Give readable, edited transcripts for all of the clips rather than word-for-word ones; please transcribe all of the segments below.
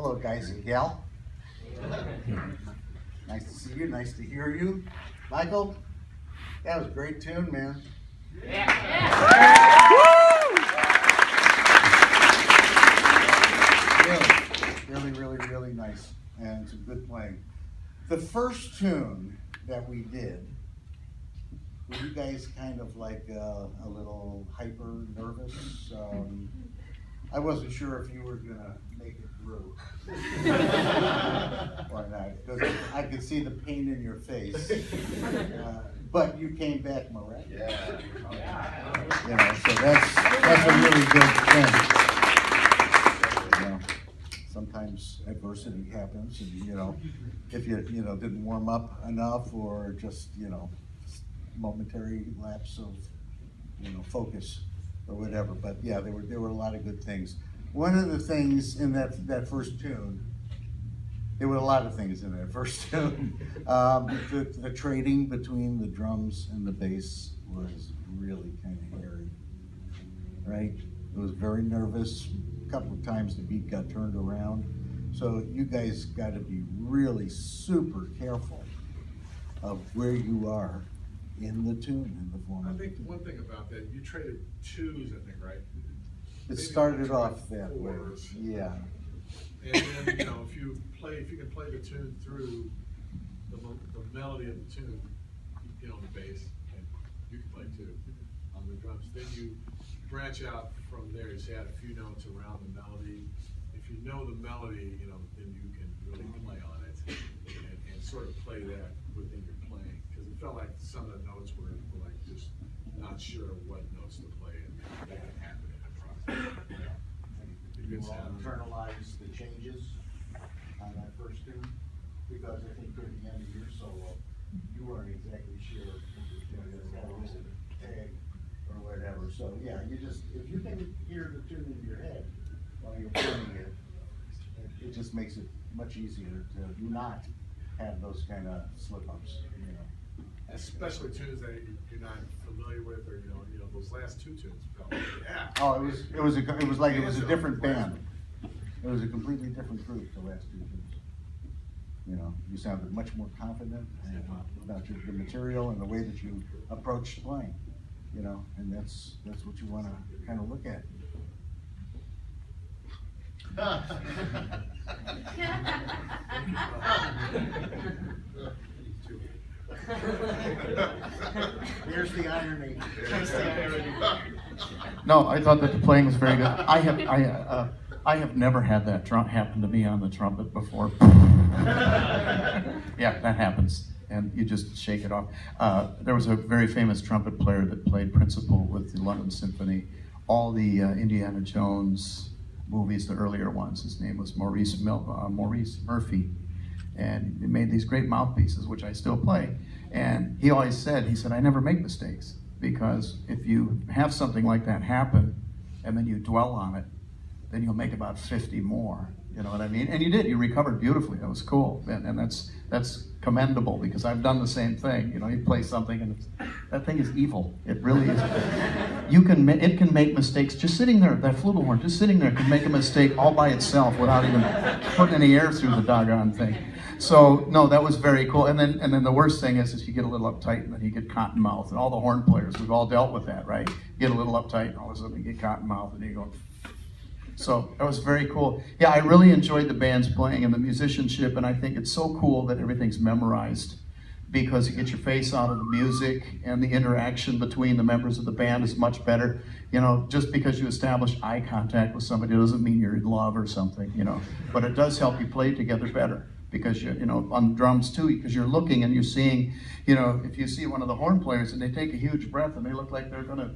Hello, guys and gal. Nice to see you. Nice to hear you. Michael, that was a great tune, man. Really nice, and some good playing. The first tune that we did, were you guys kind of like a little hyper nervous? I wasn't sure if you were gonna make it through or not, because I could see the pain in your face. But you came back miraculous. You know, so that's a really good thing. You know, sometimes adversity happens, and you know, if you didn't warm up enough, or just momentary lapse of focus or whatever. But yeah, there were a lot of good things. One of the things in that first tune, there were a lot of things in that first tune. The trading between the drums and the bass was really kind of hairy, right? It was very nervous. A couple of times the beat got turned around. So you guys got to be really super careful of where you are in the tune, in the form. I think one thing about that, you traded twos, I think, right? It started off that way. Yeah. And then, if you can play the tune through the melody of the tune, the bass, and you can play too on the drums. Then you branch out from there. You say add a few notes around the melody. If you know the melody, then you can really play on it and sort of play that within your playing. Because it felt like some of the notes were like just not sure what notes to play, and that can happen in that process. You all internalize the changes on that first tune, because I think toward the end of your solo, you weren't exactly sure if that was a tag or whatever. So yeah, if you can hear the tune in your head while you're playing it, it just makes it much easier to not have those kind of slip-ups. Especially tunes that you're not familiar with, or those last two tunes felt like, yeah. Oh, it was a different band. It was a completely different group, the last two tunes. You sounded much more confident about your material and the way that you approached playing. And that's what you want to kind of look at. Here's the irony. No, I thought that the playing was very good. I have never had that drum happen to me on the trumpet before. Yeah, that happens, and you just shake it off. There was a very famous trumpet player that played principal with the London Symphony, all the Indiana Jones movies, the earlier ones. His name was Maurice Murphy, and he made these great mouthpieces, which I still play. And he always said, I never make mistakes, because if you have something like that happen and then you dwell on it, then you'll make about 50 more. You know what I mean? And you did. You recovered beautifully. That was cool, and that's commendable, because I've done the same thing. You play something and that thing is evil. It really is. It can make mistakes just sitting there. That flugelhorn just sitting there can make a mistake all by itself without even putting any air through the doggone thing. So no, that was very cool. And then the worst thing is you get a little uptight and then you get cotton mouth. And all the horn players, we've all dealt with that, right? You get a little uptight and all of a sudden you get cotton mouth and you go. So that was very cool. Yeah, I really enjoyed the band's playing and the musicianship, and I think it's so cool that everything's memorized, because you get your face out of the music, and the interaction between the members of the band is much better. Just because you establish eye contact with somebody doesn't mean you're in love or something, but it does help you play together better, because on drums too, because you're looking and you're seeing, if you see one of the horn players and they take a huge breath and they look like they're gonna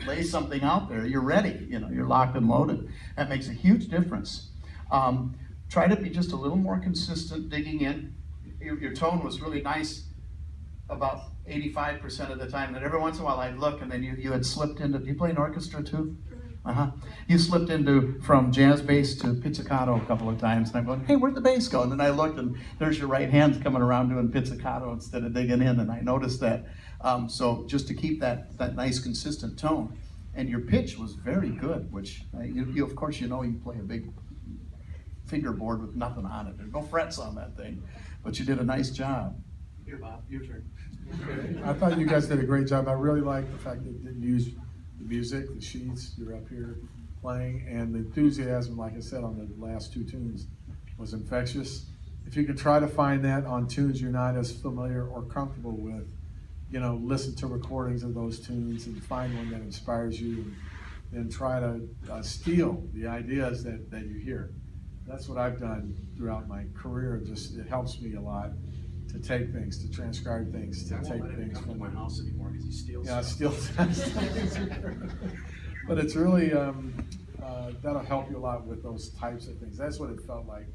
lay something out there, you're ready, you're locked and loaded. That makes a huge difference. Try to be just a little more consistent digging in. Your tone was really nice about 85% of the time, and every once in a while I'd look and then you had slipped into, do you play an orchestra too? You slipped from jazz bass to pizzicato a couple of times, and I'm going, hey, where'd the bass go? And then I looked, and there's your right hand coming around doing pizzicato instead of digging in, and I noticed that. So just to keep that nice consistent tone. And your pitch was very good, which you of course you play a big fingerboard with nothing on it. There's no frets on that thing, but you did a nice job. Here, Bob, your turn. I thought you guys did a great job. I really like the fact that you didn't use the music, the sheets, you're up here playing, and the enthusiasm, like I said, on the last two tunes was infectious. If you can try to find that on tunes you're not as familiar or comfortable with, you know, listen to recordings of those tunes and find one that inspires you, and try to steal the ideas that you hear. That's what I've done throughout my career. Just, it helps me a lot to take things, to transcribe things, to take things come to from my house anymore because he steals. Yeah, stuff. still. But it's really, that'll help you a lot with those types of things. That's what it felt like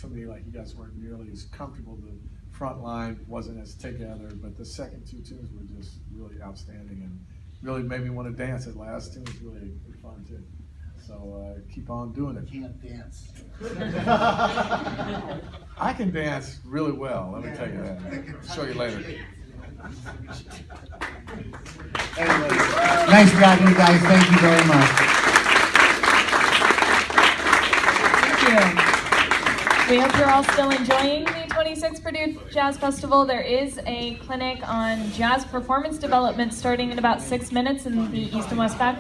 to me, like you guys weren't nearly as comfortable. The front line wasn't as together, but the second two tunes were just really outstanding and really made me want to dance. That last tune was really fun too. So keep on doing it. Can't dance. I can dance really well, let me tell you that. I'll show you later. Anyway, nice job, you guys. Thank you very much. Thank you. We hope you're all still enjoying the 26th Purdue Jazz Festival. There is a clinic on jazz performance development starting in about 6 minutes in the East and West faculty.